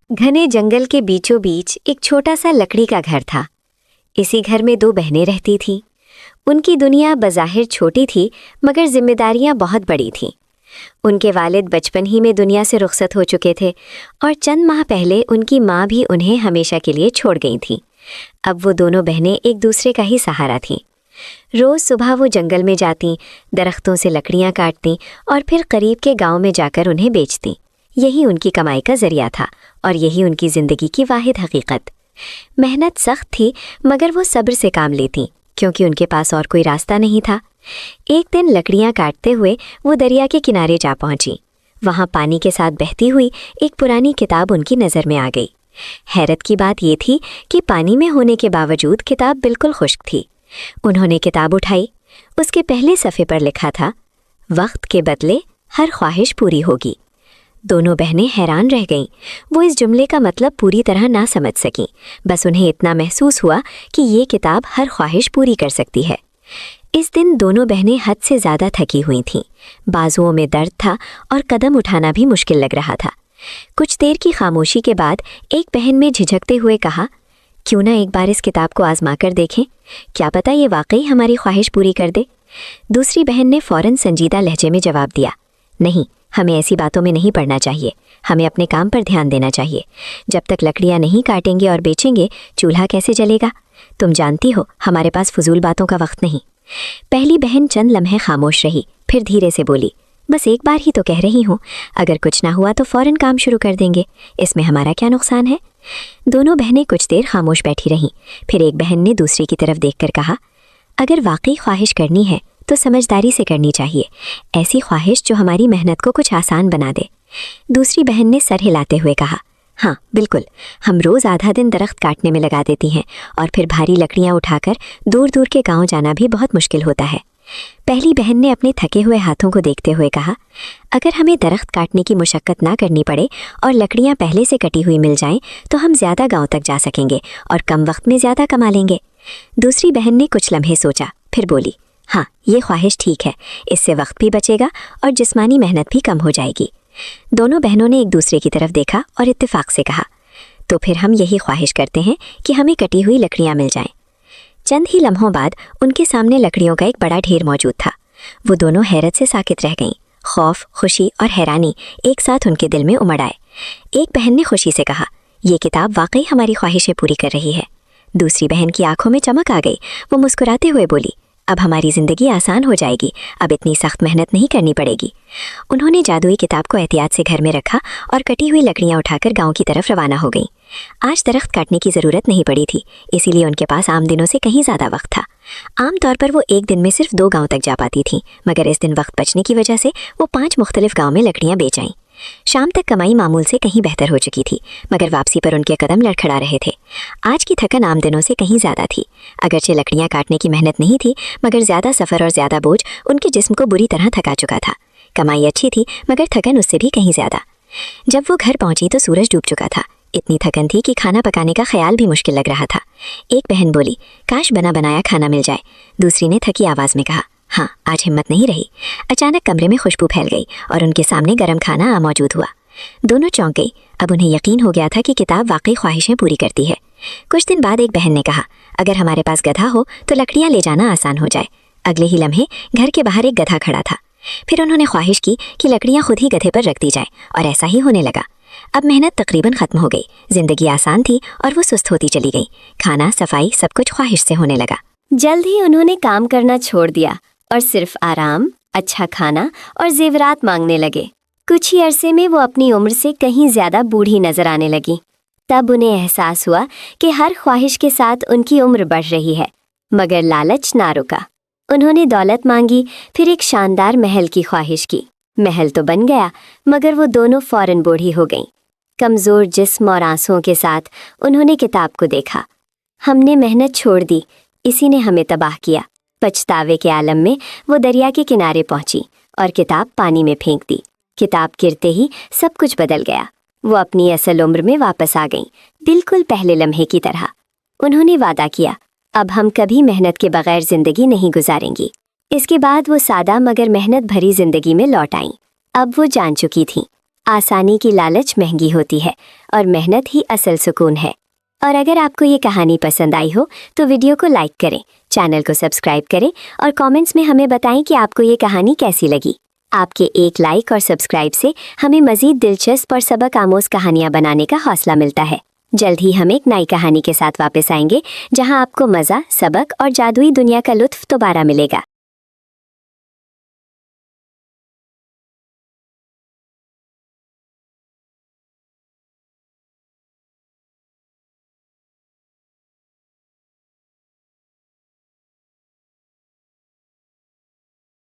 घने जंगल के बीचों बीच एक छोटा सा लकड़ी का घर था। इसी घर में दो बहनें रहती थीं। उनकी दुनिया बज़ाहिर छोटी थी, मगर जिम्मेदारियां बहुत बड़ी थीं। उनके वालिद बचपन ही में दुनिया से रुखसत हो चुके थे और चंद माह पहले उनकी माँ भी उन्हें हमेशा के लिए छोड़ गई थीं। अब वो दोनों बहनें एक दूसरे का ही सहारा थीं। रोज़ सुबह वो जंगल में जातीं, दरख्तों से लकड़ियाँ काटतीं और फिर करीब के गांव में जाकर उन्हें बेचतीं। यही उनकी कमाई का ज़रिया था और यही उनकी ज़िंदगी की वाहिद हकीकत। मेहनत सख्त थी, मगर वो सब्र से काम लेतीं, क्योंकि उनके पास और कोई रास्ता नहीं था। एक दिन लकड़ियाँ काटते हुए वो दरिया के किनारे जा पहुँची। वहाँ पानी के साथ बहती हुई एक पुरानी किताब उनकी नज़र में आ गई। हैरत की बात ये थी कि पानी में होने के बावजूद किताब बिल्कुल खुश्क थी। उन्होंने किताब उठाई। उसके पहले सफ़े पर लिखा था, वक्त के बदले हर ख्वाहिश पूरी होगी। दोनों बहनें हैरान रह गईं। वो इस जुमले का मतलब पूरी तरह ना समझ सकीं, बस उन्हें इतना महसूस हुआ कि ये किताब हर ख्वाहिश पूरी कर सकती है। इस दिन दोनों बहनें हद से ज़्यादा थकी हुई थीं। बाजुओं में दर्द था और कदम उठाना भी मुश्किल लग रहा था। कुछ देर की खामोशी के बाद एक बहन में झिझकते हुए कहा, क्यों ना एक बार इस किताब को आजमा कर देखें, क्या पता ये वाकई हमारी ख्वाहिश पूरी कर दे। दूसरी बहन ने फ़ौरन संजीदा लहजे में जवाब दिया, नहीं, हमें ऐसी बातों में नहीं पड़ना चाहिए। हमें अपने काम पर ध्यान देना चाहिए। जब तक लकड़ियाँ नहीं काटेंगे और बेचेंगे, चूल्हा कैसे जलेगा? तुम जानती हो, हमारे पास फजूल बातों का वक्त नहीं। पहली बहन चंद लम्हे खामोश रही, फिर धीरे से बोली, बस एक बार ही तो कह रही हूँ, अगर कुछ ना हुआ तो फ़ौरन काम शुरू कर देंगे, इसमें हमारा क्या नुकसान है। दोनों बहनें कुछ देर खामोश बैठी रहीं। फिर एक बहन ने दूसरी की तरफ देखकर कहा, अगर वाकई ख्वाहिश करनी है तो समझदारी से करनी चाहिए, ऐसी ख्वाहिश जो हमारी मेहनत को कुछ आसान बना दे। दूसरी बहन ने सर हिलाते हुए कहा, हाँ बिल्कुल, हम रोज़ आधा दिन दरख्त काटने में लगा देती हैं और फिर भारी लकड़ियाँ उठाकर दूर दूर के गांव जाना भी बहुत मुश्किल होता है। पहली बहन ने अपने थके हुए हाथों को देखते हुए कहा, अगर हमें दरख्त काटने की मुशक्क़त ना करनी पड़े और लकड़ियाँ पहले से कटी हुई मिल जाएं, तो हम ज़्यादा गांव तक जा सकेंगे और कम वक्त में ज़्यादा कमा लेंगे। दूसरी बहन ने कुछ लम्हे सोचा, फिर बोली, हाँ ये ख्वाहिश ठीक है, इससे वक्त भी बचेगा और जिस्मानी मेहनत भी कम हो जाएगी। दोनों बहनों ने एक दूसरे की तरफ देखा और इत्तेफाक से कहा, तो फिर हम यही ख्वाहिश करते हैं कि हमें कटी हुई लकड़ियाँ मिल जाएं। चंद ही लम्हों बाद उनके सामने लकड़ियों का एक बड़ा ढेर मौजूद था। वो दोनों हैरत से साकित रह गईं। खौफ, खुशी और हैरानी एक साथ उनके दिल में उमड़ आए। एक बहन ने खुशी से कहा, ये किताब वाकई हमारी ख्वाहिशें पूरी कर रही है। दूसरी बहन की आंखों में चमक आ गई। वो मुस्कुराते हुए बोली, अब हमारी ज़िंदगी आसान हो जाएगी, अब इतनी सख्त मेहनत नहीं करनी पड़ेगी। उन्होंने जादुई किताब को एहतियात से घर में रखा और कटी हुई लकड़ियाँ उठाकर गांव की तरफ रवाना हो गईं। आज दरख्त काटने की ज़रूरत नहीं पड़ी थी, इसीलिए उनके पास आम दिनों से कहीं ज़्यादा वक्त था। आम तौर पर वो एक दिन में सिर्फ 2 गाँव तक जा पाती थीं, मगर इस दिन वक्त बचने की वजह से वो 5 मुख्तलिफ गाँव में लकड़ियाँ बेच आईं। शाम तक कमाई मामूल से कहीं बेहतर हो चुकी थी, मगर वापसी पर उनके कदम लड़खड़ा रहे थे। आज की थकन आम दिनों से कहीं ज़्यादा थी। अगरचे लकड़ियाँ काटने की मेहनत नहीं थी, मगर ज़्यादा सफ़र और ज़्यादा बोझ उनके जिस्म को बुरी तरह थका चुका था। कमाई अच्छी थी, मगर थकन उससे भी कहीं ज़्यादा। जब वो घर पहुँची तो सूरज डूब चुका था। इतनी थकन थी कि खाना पकाने का ख्याल भी मुश्किल लग रहा था। एक बहन बोली, काश बना बनाया खाना मिल जाए। दूसरी ने थकी आवाज़ में कहा, हाँ आज हिम्मत नहीं रही। अचानक कमरे में खुशबू फैल गई और उनके सामने गर्म खाना मौजूद हुआ। दोनों चौंक गई। अब उन्हें यकीन हो गया था कि किताब वाकई ख्वाहिशें पूरी करती है। कुछ दिन बाद एक बहन ने कहा, अगर हमारे पास गधा हो तो लकड़ियाँ ले जाना आसान हो जाए। अगले ही लम्हे घर के बाहर एक गधा खड़ा था। फिर उन्होंने ख्वाहिश की कि लकड़ियाँ खुद ही गधे पर रख दी जाए, और ऐसा ही होने लगा। अब मेहनत तकरीबन ख़त्म हो गई। ज़िंदगी आसान थी और वो सुस्त होती चली गई। खाना, सफाई, सब कुछ ख्वाहिश से होने लगा। जल्द ही उन्होंने काम करना छोड़ दिया और सिर्फ आराम, अच्छा खाना और जेवरात मांगने लगे। कुछ ही अरसे में वो अपनी उम्र से कहीं ज़्यादा बूढ़ी नजर आने लगी। तब उन्हें एहसास हुआ कि हर ख्वाहिश के साथ उनकी उम्र बढ़ रही है, मगर लालच ना रुका। उन्होंने दौलत मांगी, फिर एक शानदार महल की ख्वाहिश की। महल तो बन गया, मगर वो दोनों फ़ौरन बूढ़ी हो गईं। कमज़ोर जिस्म और आंसुओं के साथ उन्होंने किताब को देखा। हमने मेहनत छोड़ दी, इसी ने हमें तबाह किया। पछतावे के आलम में वो दरिया के किनारे पहुंची और किताब पानी में फेंक दी। किताब गिरते ही सब कुछ बदल गया। वो अपनी असल उम्र में वापस आ गईं, बिल्कुल पहले लम्हे की तरह। उन्होंने वादा किया, अब हम कभी मेहनत के बगैर ज़िंदगी नहीं गुजारेंगी। इसके बाद वो सादा मगर मेहनत भरी ज़िंदगी में लौट आईं। अब वो जान चुकी थीं, आसानी की लालच महंगी होती है और मेहनत ही असल सुकून है। और अगर आपको ये कहानी पसंद आई हो तो वीडियो को लाइक करें, चैनल को सब्सक्राइब करें और कमेंट्स में हमें बताएं कि आपको ये कहानी कैसी लगी। आपके एक लाइक और सब्सक्राइब से हमें मज़ीद दिलचस्प और सबक आमोज़ कहानियाँ बनाने का हौसला मिलता है। जल्द ही हम एक नई कहानी के साथ वापस आएंगे, जहां आपको मज़ा, सबक और जादुई दुनिया का लुत्फ़ दोबारा मिलेगा।